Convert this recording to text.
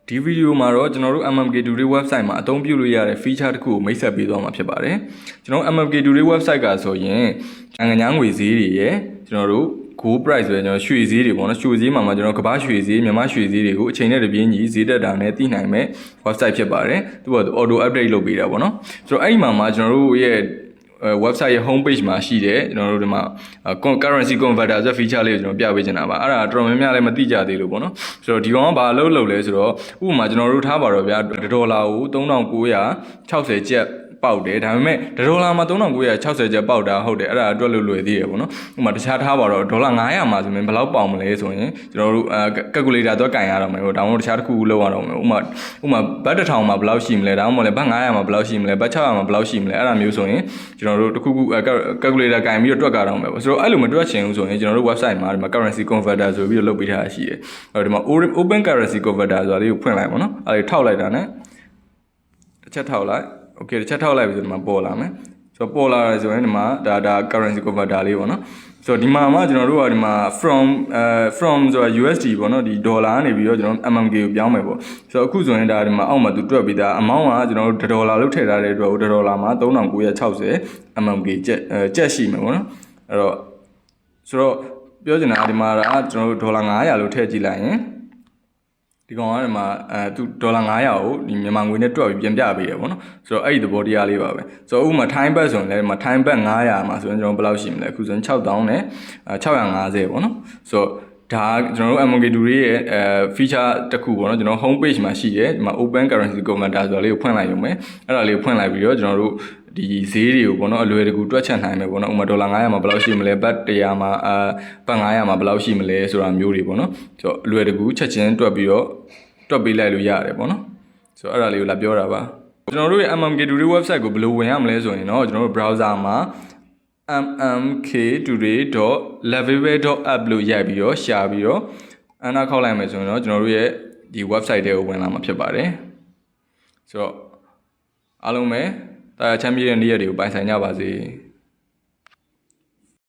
ဒီဗီဒီယိုမှာတော့ကျွန်တော်တို့ MMK Today website မှာအသုံးပြုလို့ရတဲ့ feature တစ်ခုကိုမိတ်ဆက်ပေးသွားမှာဖြစ်ပါတယ်ကျွန်တော် MMK Today website ကဆိုရင်နိုင်ငံခြားငွေဈေးတွေရယ်ကျွန်တော်တို့ gold price ပဲကျွန်တော်ရွှေဈေးတွေပေါ့နော်ရွှေဈေးမှာကျွန်တော်ကမ္ဘာရွှေဈေးမြန်မာရွှေဈေးတွေကိုအချိန်နဲ့တပြေးညီဈေးတက်တာနဲ့သိနိုင်မဲ့ website ဖြစ်ပါတယ်သူက auto update လုပ်ပေးတာပေါ့နော်ဆိုတော့အဲ့ဒီမှာကျွန်တော်တို့ရဲ့ website ရဲ့ home page မှာရှိတယ်ကျွန်တော်တို့ဒီမှာ currency converter ဆိုတဲ့ feature လေးကိုကျွန်တော်ပြပေးချင်တာပါအဲ့ဒါတော်တော်များများလည်းမသိကြသေးလို့ပေါ့နော်ဆိုတော့ဒီကောင်ကဘာလုပ်လဲဆိုတော့ဥပမာကျွန်တော်တို့ထားပါတော့ဗျာဒေါ်လာကို3960ကျပ်ပေါက်တယ်ဒါပေမဲ့ဒေါ်လာမှာ3960ကျပ်ပေါက်တာဟုတ်တယ်အဲ့ဒါအတွက်လွယ်သေးတယ်ပေါ့နော်ဥပမာတခြားထားပါတော့ဒေါ်လာ900မှာဆိုရင်ဘယ်လောက်ပေါက်မလဲဆိုရင်ကျွန်တော်တို့ calculator တော့ကင်ရတော့မယ်ပေါ့ဒါမှမဟုတ်တခြားတစ်ခုလောက်ရတော့မယ်ဥပမာဘတ်1000မှာဘယ်လောက်ရှိမလဲဒါမှမဟုတ်လည်းဘတ်900မှာဘယ်လောက်ရှိမလဲဘတ်600မှာဘယ်လောက်ရှိမလဲအဲ့ဒါမျိုးဆိုရင်ကျွန်တော်တို့တစ်ခုခု calculator ကင်ပြီးတော့တွက်ကြတော့မယ်ပေါ့ဆိုတော့အဲ့လိုမတွက်ချင်ဘူးဆိုရင်ကျွန်တော်တို့ website မှာဒီမှာ currency converter ဆိုပြီးတော့လုပ်ပေးထားတာရှိတယ်အဲ့တော့ဒီမှာ open currency converter ဆိုတာလေးကိုဖွင့်လိုက်ပေါ့နော်အဲ့ဒါထောက်လိုက်တာ ਨੇ တစ်ချက်ထောက်လိုက်โอเคတစ်ချက်ထောက်လိုက်ပြီဆိုဒီမှာပေါ်လာမယ်ဆိုတော့ပေါ်လာတယ်ဆိုရင်ဒီမှာဒါ currency converter လေးပေါ့နော်ဆိုတော့ဒီမှာကျွန်တော်တို့ကဒီမှာ from ဆိုတာ USD ပေါ့နော်ဒီဒေါ်လာကနေပြီးတော့ကျွန်တော် MMK ကိုပြောင်းမယ်ပေါ့ဆိုတော့အခုဆိုရင်ဒါဒီမှာအောက်မှာသူတွက်ပြီးသား amount ကကျွန်တော်တို့ဒေါ်လာလို့ထည့်ထားတဲ့အတွက်ဒေါ်လာမှာ3960 MMK ကျက်ရှိမယ်ပေါ့နော်အဲ့တော့ဆိုတော့ပြောချင်တာဒီမှာကကျွန်တော်တို့ဒေါ်လာ900လို့ထည့်ကြည့်လိုက်ရင်ဒီကောင်ကဒီမှာသူဒေါ်လာ900ကိုဒီမြန်မာငွေနဲ့တွက်ပြီးပြန်ပြပေးရပေါ့နော်ဆိုတော့အဲ့ဒီသဘောတရားလေးပါပဲဆိုတော့ဥပမာ time back ဆိုရင်လည်းဒီမှာ time back 900မှာဆိုရင်ကျွန်တော်ဘယ်လောက်ရှိမလဲအခုဆိုရင်6000နဲ့650ပေါ့နော်ဆိုတော့ဒါကျွန်တော်တို့ MMK Today ရဲ့feature တစ်ခုပေါ့နော်ကျွန်တော် home page မှာရှိတယ်ဒီမှာ open currency converter ဆိုတာလေးကိုဖွင့်လိုက်ရုံပဲအဲ့ဒါလေးကိုဖွင့်လိုက်ပြီးတော့ကျွန်တော်တို့ဒီဈေးတွေကိုပေါ့နော်အလွယ်တကူတွက်ချက်နိုင်မယ်ပေါ့နော်ဥပမာဒေါ်လာ900မှာဘယ်လောက်ရှိမလဲဘတ်100မှာဘတ်900မှာဘယ်လောက်ရှိမလဲဆိုတာမျိုးတွေပေါ့နော်ဆိုတော့အလွယ်တကူချက်ချင်းတွက်ပြီးတော့တွက်ပေးလိုက်လို့ရတယ်ပေါ့နော်ဆိုတော့အဲ့ဒါလေးကိုလာပြောတာပါကျွန်တော်တို့ရဲ့ MMK Today website ကိုဘယ်လိုဝင်ရမလဲဆိုရင်တော့ကျွန်တော်တို့ browser မှာ mmktoday.levable.app လို့ရိုက်ပြီးတော့ရှာပြီးတော့အနာခောက်လိုက်မယ်ဆိုရင်တော့ကျွန်တော်တို့ရဲ့ဒီ website တွေကိုဝင်လာမှာဖြစ်ပါတယ်ဆိုတော့အားလုံးပဲတာချမ်းမြေတဲ့နေ့ရက်တွေကိုပိုင်ဆိုင်ကြပါစေ